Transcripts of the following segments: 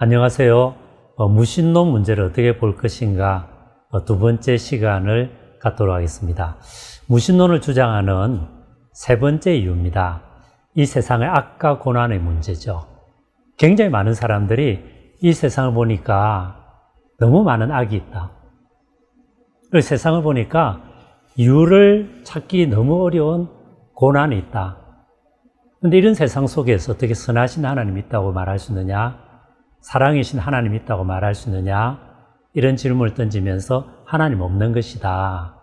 안녕하세요. 무신론 문제를 어떻게 볼 것인가 두 번째 시간을 갖도록 하겠습니다. 무신론을 주장하는 세 번째 이유입니다. 이 세상의 악과 고난의 문제죠. 굉장히 많은 사람들이 이 세상을 보니까 너무 많은 악이 있다. 그 세상을 보니까 이유를 찾기 너무 어려운 고난이 있다. 그런데 이런 세상 속에서 어떻게 선하신 하나님이 있다고 말할 수 있느냐? 사랑이신 하나님이 있다고 말할 수 있느냐? 이런 질문을 던지면서 하나님 없는 것이다.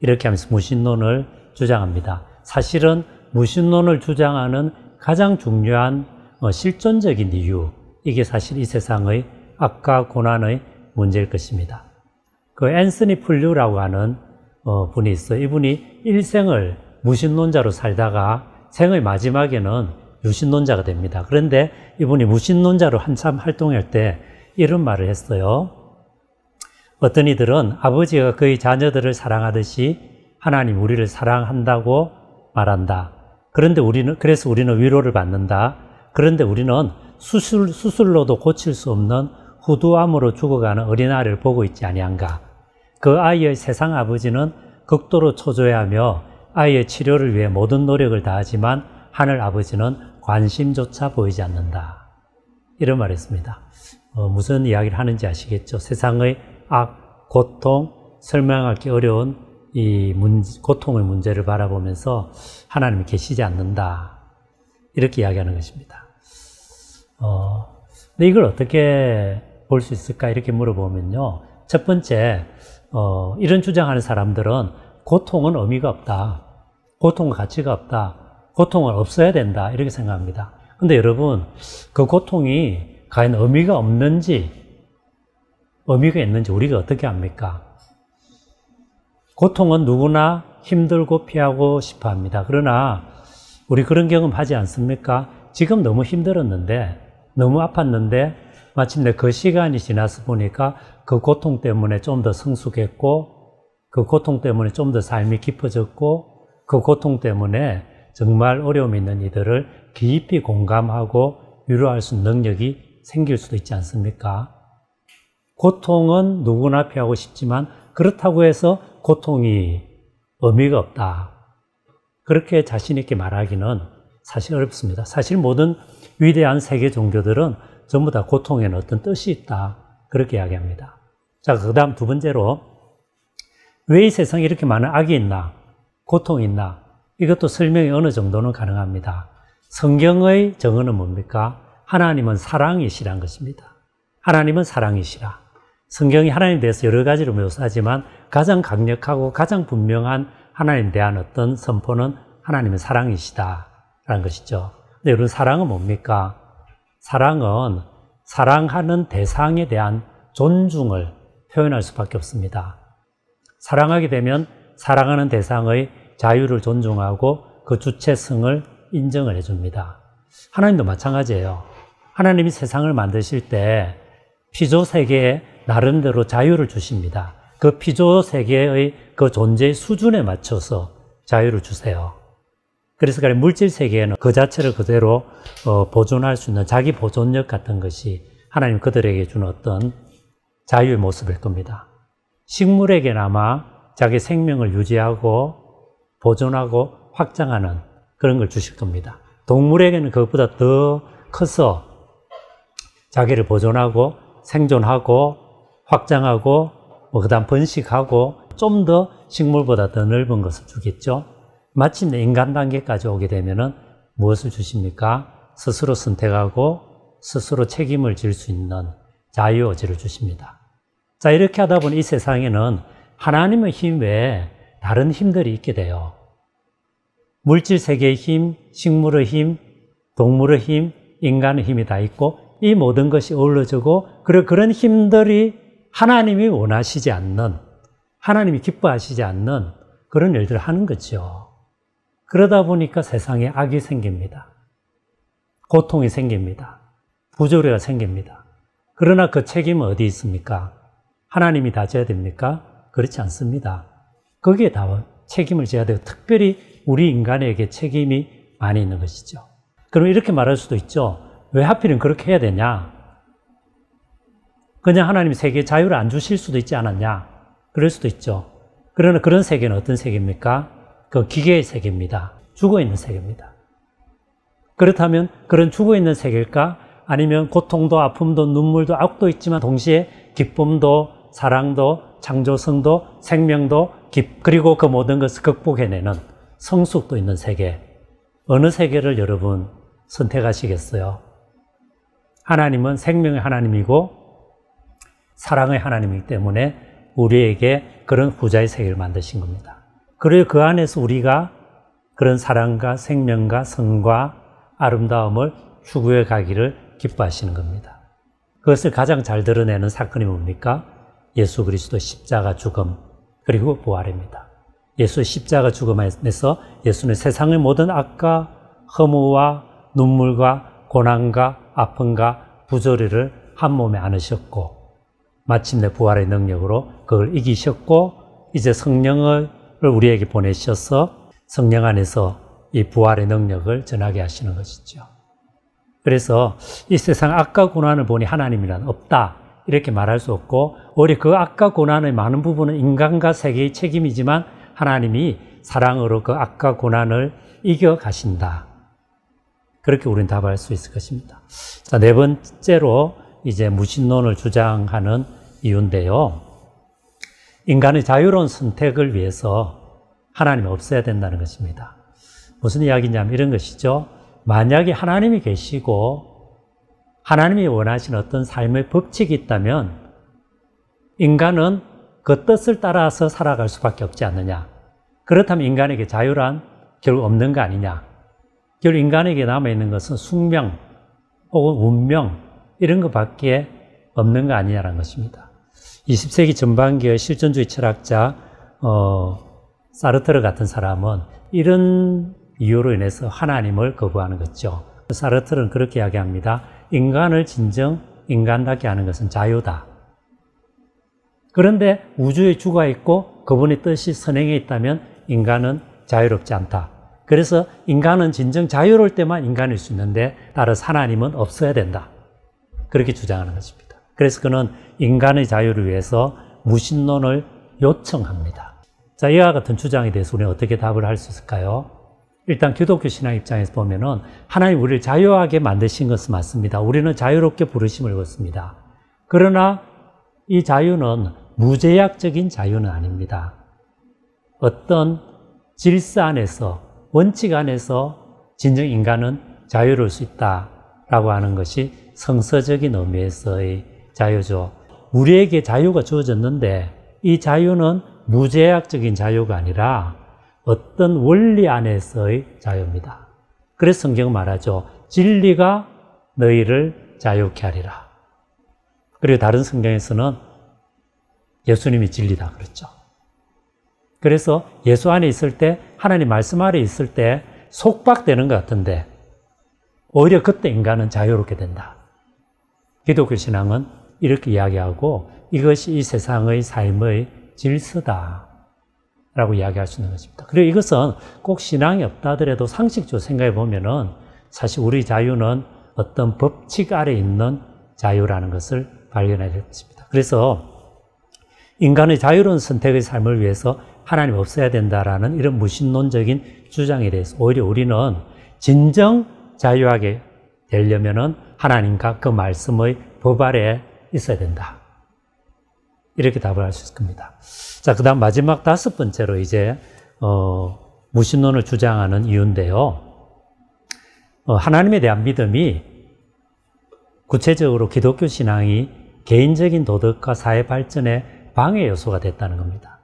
이렇게 하면서 무신론을 주장합니다. 사실은 무신론을 주장하는 가장 중요한 실존적인 이유, 이게 사실 이 세상의 악과 고난의 문제일 것입니다. 그 앤서니 플류라고 하는 분이 있어요. 이분이 일생을 무신론자로 살다가 생의 마지막에는 유신론자가 됩니다. 그런데 이분이 무신론자로 한참 활동할 때 이런 말을 했어요. 어떤 이들은 아버지가 그의 자녀들을 사랑하듯이 하나님 우리를 사랑한다고 말한다. 그래서 우리는 위로를 받는다. 그런데 우리는 수술로도 고칠 수 없는 후두암으로 죽어가는 어린아이를 보고 있지 아니한가. 그 아이의 세상 아버지는 극도로 초조해하며 아이의 치료를 위해 모든 노력을 다하지만 하늘 아버지는 관심조차 보이지 않는다. 이런 말을 했습니다. 무슨 이야기를 하는지 아시겠죠? 세상의 악, 고통, 설명하기 어려운 이 고통의 문제를 바라보면서 하나님이 계시지 않는다. 이렇게 이야기하는 것입니다. 근데 이걸 어떻게 볼 수 있을까? 이렇게 물어보면요. 첫 번째, 이런 주장하는 사람들은 고통은 의미가 없다. 고통은 가치가 없다. 고통은 없어야 된다. 이렇게 생각합니다. 근데 여러분, 그 고통이 과연 의미가 없는지, 의미가 있는지 우리가 어떻게 압니까? 고통은 누구나 힘들고 피하고 싶어 합니다. 그러나 우리 그런 경험 하지 않습니까? 지금 너무 힘들었는데, 너무 아팠는데, 마침내 그 시간이 지나서 보니까 그 고통 때문에 좀 더 성숙했고, 그 고통 때문에 좀 더 삶이 깊어졌고, 그 고통 때문에 정말 어려움이 있는 이들을 깊이 공감하고 위로할 수 있는 능력이 생길 수도 있지 않습니까? 고통은 누구나 피하고 싶지만 그렇다고 해서 고통이 의미가 없다. 그렇게 자신 있게 말하기는 사실 어렵습니다. 사실 모든 위대한 세계 종교들은 전부 다 고통에는 어떤 뜻이 있다. 그렇게 이야기합니다. 자, 그 다음 두 번째로 왜 이 세상에 이렇게 많은 악이 있나? 고통이 있나? 이것도 설명이 어느 정도는 가능합니다. 성경의 정언은 뭡니까? 하나님은 사랑이시란 것입니다. 하나님은 사랑이시라. 성경이 하나님에 대해서 여러 가지로 묘사하지만 가장 강력하고 가장 분명한 하나님에 대한 어떤 선포는 하나님은 사랑이시다라는 것이죠. 근데 여러분, 사랑은 뭡니까? 사랑은 사랑하는 대상에 대한 존중을 표현할 수밖에 없습니다. 사랑하게 되면 사랑하는 대상의 자유를 존중하고 그 주체성을 인정을 해줍니다. 하나님도 마찬가지예요. 하나님이 세상을 만드실 때 피조세계에 나름대로 자유를 주십니다. 그 피조세계의 그 존재의 수준에 맞춰서 자유를 주세요. 그래서 물질세계에는 그 자체를 그대로 보존할 수 있는 자기 보존력 같은 것이 하나님 그들에게 주는 어떤 자유의 모습일 겁니다. 식물에게나마 자기 생명을 유지하고 보존하고 확장하는 그런 걸 주실 겁니다. 동물에게는 그것보다 더 커서 자기를 보존하고 생존하고 확장하고 그 다음 번식하고 좀 더 식물보다 더 넓은 것을 주겠죠. 마침내 인간 단계까지 오게 되면은 무엇을 주십니까? 스스로 선택하고 스스로 책임을 질 수 있는 자유의지를 주십니다. 자, 이렇게 하다 보니 이 세상에는 하나님의 힘 외에 다른 힘들이 있게 돼요. 물질 세계의 힘, 식물의 힘, 동물의 힘, 인간의 힘이 다 있고 이 모든 것이 어우러지고 그런 힘들이 하나님이 원하시지 않는, 하나님이 기뻐하시지 않는 그런 일들을 하는 거죠. 그러다 보니까 세상에 악이 생깁니다. 고통이 생깁니다. 부조리가 생깁니다. 그러나 그 책임은 어디 있습니까? 하나님이 다 져야 됩니까? 그렇지 않습니다. 거기에 다 책임을 져야 되고 특별히 우리 인간에게 책임이 많이 있는 것이죠. 그럼 이렇게 말할 수도 있죠. 왜 하필은 그렇게 해야 되냐? 그냥 하나님이 세계에 자유를 안 주실 수도 있지 않았냐? 그럴 수도 있죠. 그러나 그런 세계는 어떤 세계입니까? 그 기계의 세계입니다. 죽어있는 세계입니다. 그렇다면 그런 죽어있는 세계일까? 아니면 고통도 아픔도 눈물도 악도 있지만 동시에 기쁨도 사랑도 창조성도 생명도 그리고 그 모든 것을 극복해내는 성숙도 있는 세계, 어느 세계를 여러분 선택하시겠어요? 하나님은 생명의 하나님이고 사랑의 하나님이기 때문에 우리에게 그런 후자의 세계를 만드신 겁니다. 그리고 그 안에서 우리가 그런 사랑과 생명과 성과 아름다움을 추구해 가기를 기뻐하시는 겁니다. 그것을 가장 잘 드러내는 사건이 뭡니까? 예수 그리스도 십자가 죽음 그리고 부활입니다. 예수의 십자가 죽음 안에서 예수는 세상의 모든 악과 허무와 눈물과 고난과 아픔과 부조리를 한 몸에 안으셨고 마침내 부활의 능력으로 그걸 이기셨고 이제 성령을 우리에게 보내셔서 성령 안에서 이 부활의 능력을 전하게 하시는 것이죠. 그래서 이 세상 악과 고난을 보니 하나님이란 없다 이렇게 말할 수 없고 오히려 그 악과 고난의 많은 부분은 인간과 세계의 책임이지만 하나님이 사랑으로 그 악과 고난을 이겨가신다. 그렇게 우리는 답할 수 있을 것입니다. 자, 네 번째로 이제 무신론을 주장하는 이유인데요. 인간의 자유로운 선택을 위해서 하나님이 없어야 된다는 것입니다. 무슨 이야기냐면 이런 것이죠. 만약에 하나님이 계시고 하나님이 원하시는 어떤 삶의 법칙이 있다면 인간은 그 뜻을 따라서 살아갈 수밖에 없지 않느냐. 그렇다면 인간에게 자유란 결국 없는 거 아니냐. 결국 인간에게 남아있는 것은 숙명 혹은 운명 이런 것밖에 없는 거 아니냐는 것입니다. 20세기 전반기의 실존주의 철학자 사르트르 같은 사람은 이런 이유로 인해서 하나님을 거부하는 거죠. 사르트르는 그렇게 이야기합니다. 인간을 진정 인간답게 하는 것은 자유다. 그런데 우주에 주가 있고 그분의 뜻이 선행에 있다면 인간은 자유롭지 않다. 그래서 인간은 진정 자유로울 때만 인간일 수 있는데 따라서 하나님은 없어야 된다. 그렇게 주장하는 것입니다. 그래서 그는 인간의 자유를 위해서 무신론을 요청합니다. 자, 이와 같은 주장에 대해서 우리는 어떻게 답을 할 수 있을까요? 일단 기독교 신앙 입장에서 보면은 하나님 우리를 자유하게 만드신 것은 맞습니다. 우리는 자유롭게 부르심을 받습니다. 그러나 이 자유는 무제약적인 자유는 아닙니다. 어떤 질서 안에서 원칙 안에서 진정 인간은 자유로울 수 있다라고 하는 것이 성서적인 의미에서의 자유죠. 우리에게 자유가 주어졌는데 이 자유는 무제약적인 자유가 아니라 어떤 원리 안에서의 자유입니다. 그래서 성경은 말하죠. 진리가 너희를 자유케 하리라. 그리고 다른 성경에서는 예수님이 진리다 그랬죠. 그래서 예수 안에 있을 때 하나님 말씀 아래 있을 때 속박되는 것 같은데 오히려 그때 인간은 자유롭게 된다. 기독교 신앙은 이렇게 이야기하고 이것이 이 세상의 삶의 질서다 라고 이야기할 수 있는 것입니다. 그리고 이것은 꼭 신앙이 없다 하더라도 상식적으로 생각해 보면은 사실 우리 자유는 어떤 법칙 아래 있는 자유라는 것을 발견해야 될 것입니다. 그래서 인간의 자유로운 선택의 삶을 위해서 하나님 없어야 된다라는 이런 무신론적인 주장에 대해서 오히려 우리는 진정 자유하게 되려면은 하나님과 그 말씀의 법 아래에 있어야 된다. 이렇게 답을 할 수 있을 겁니다. 자, 그 다음 마지막 다섯 번째로 이제, 무신론을 주장하는 이유인데요. 하나님에 대한 믿음이 구체적으로 기독교 신앙이 개인적인 도덕과 사회 발전의 방해 요소가 됐다는 겁니다.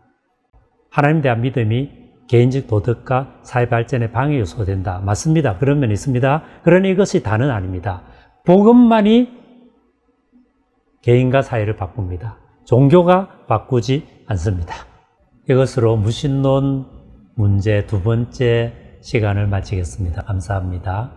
하나님에 대한 믿음이 개인적 도덕과 사회 발전의 방해 요소가 된다. 맞습니다. 그런 면이 있습니다. 그러나 이것이 다는 아닙니다. 복음만이 개인과 사회를 바꿉니다. 종교가 바꾸지 않습니다. 이것으로 무신론 문제 두 번째 시간을 마치겠습니다. 감사합니다.